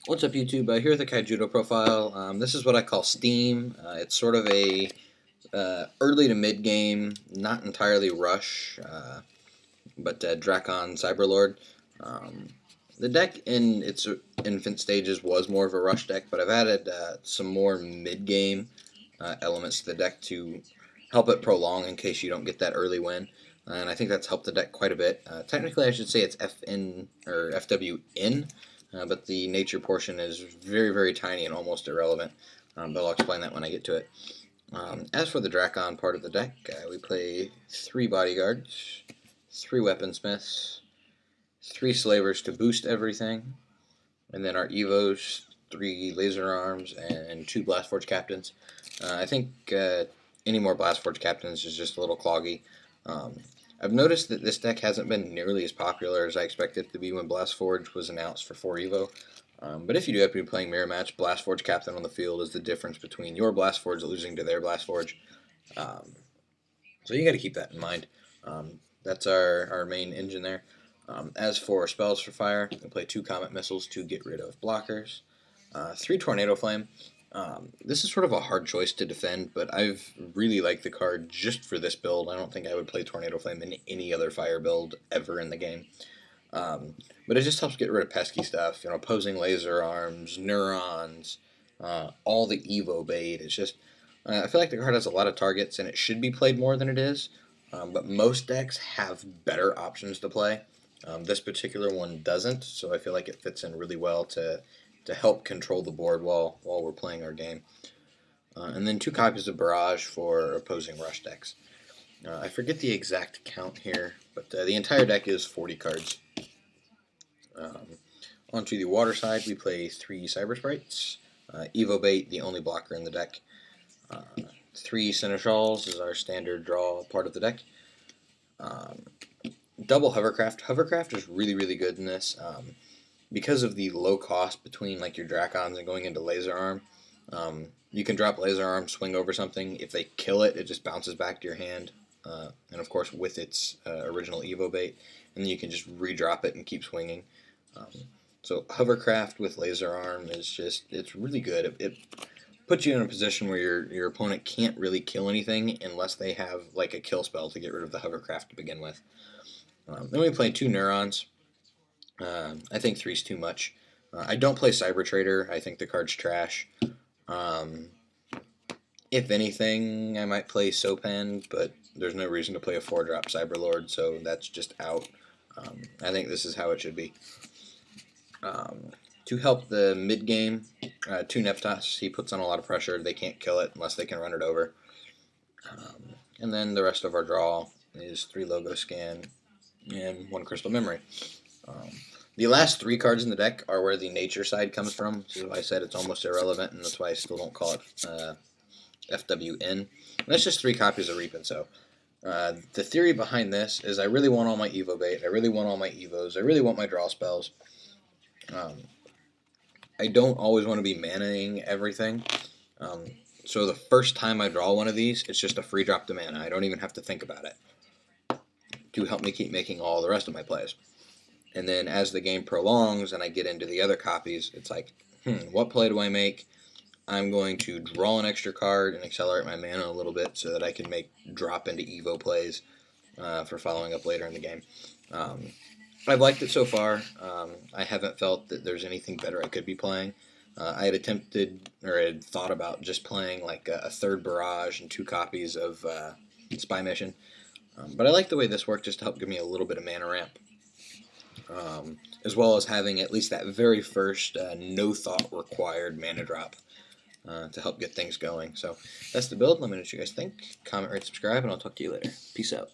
What's up, YouTube? Here with the Kaijudo Profile. This is what I call Steam. It's sort of a early to mid game, not entirely rush, but drakon Cyberlord. Um, the deck in its infant stages was more of a rush deck, but I've added some more mid game elements to the deck to help it prolong in case you don't get that early win. And I think that's helped the deck quite a bit. Technically, I should say it's FN or FWN, but the nature portion is very, very tiny and almost irrelevant. But I'll explain that when I get to it. As for the drakon part of the deck, we play 3 bodyguards, 3 weaponsmiths, 3 slavers to boost everything, and then our evos, 3 laser arms, and 2 blastforge captains. I think any more blastforge captains is just a little cloggy. I've noticed that this deck hasn't been nearly as popular as I expected it to be when Blastforge was announced for 4 Evo. But if you do have to be playing Mirror Match, Blastforge Captain on the field is the difference between your Blastforge losing to their Blastforge. So you got to keep that in mind. That's our main engine there. As for spells for fire, we play 2 Comet Missiles to get rid of blockers, 3 Tornado Flame. This is sort of a hard choice to defend, but I've really liked the card just for this build. I don't think I would play Tornado Flame in any other fire build ever in the game. But it just helps get rid of pesky stuff, opposing laser arms, neurons, all the Evo bait. It's just, I feel like the card has a lot of targets and it should be played more than it is, but most decks have better options to play. This particular one doesn't, so I feel like it fits in really well to help control the board while we're playing our game. And then 2 copies of Barrage for opposing rush decks. I forget the exact count here, but the entire deck is 40 cards. Onto the water side, we play 3 Cyber Sprites. Evo Bait, the only blocker in the deck. 3 Seneschals is our standard draw part of the deck. Double Hovercraft. Hovercraft is really, really good in this. Because of the low cost between like your Drakons and going into Laser Arm, you can drop Laser Arm, swing over something. If they kill it, it just bounces back to your hand. And of course with its original Evo Bait. And then you can just redrop it and keep swinging. So Hovercraft with Laser Arm is just, it's really good. It puts you in a position where your opponent can't really kill anything unless they have like a kill spell to get rid of the Hovercraft to begin with. Then we play 2 Neurons. I think 3's too much. I don't play Cyber Trader. I think the card's trash. If anything, I might play Sopan, but there's no reason to play a 4-drop Cyberlord, so that's just out. I think this is how it should be. To help the mid-game, 2 Neptas. He puts on a lot of pressure. They can't kill it unless they can run it over. And then the rest of our draw is 3 Logo Scan and 1 Crystal Memory. The last 3 cards in the deck are where the nature side comes from, so I said it's almost irrelevant, and that's why I still don't call it FWN. And that's just 3 copies of Reap. So the theory behind this is I really want all my Evo Bait, I really want all my Evos, I really want my draw spells. I don't always want to be manaing everything, so the first time I draw one of these, it's just a free drop to mana. I don't even have to think about it to help me keep making all the rest of my plays. And then as the game prolongs and I get into the other copies, it's like, what play do I make? I'm going to draw an extra card and accelerate my mana a little bit so that I can make drop into Evo plays for following up later in the game. I've liked it so far. I haven't felt that there's anything better I could be playing. I had attempted, or had thought about just playing like a 3rd Barrage and 2 copies of Spy Mission. But I like the way this worked just to help give me a little bit of mana ramp. As well as having at least that very first no thought required mana drop to help get things going. So that's the build. Let me know what you guys think. Comment, rate, subscribe, and I'll talk to you later. Peace out.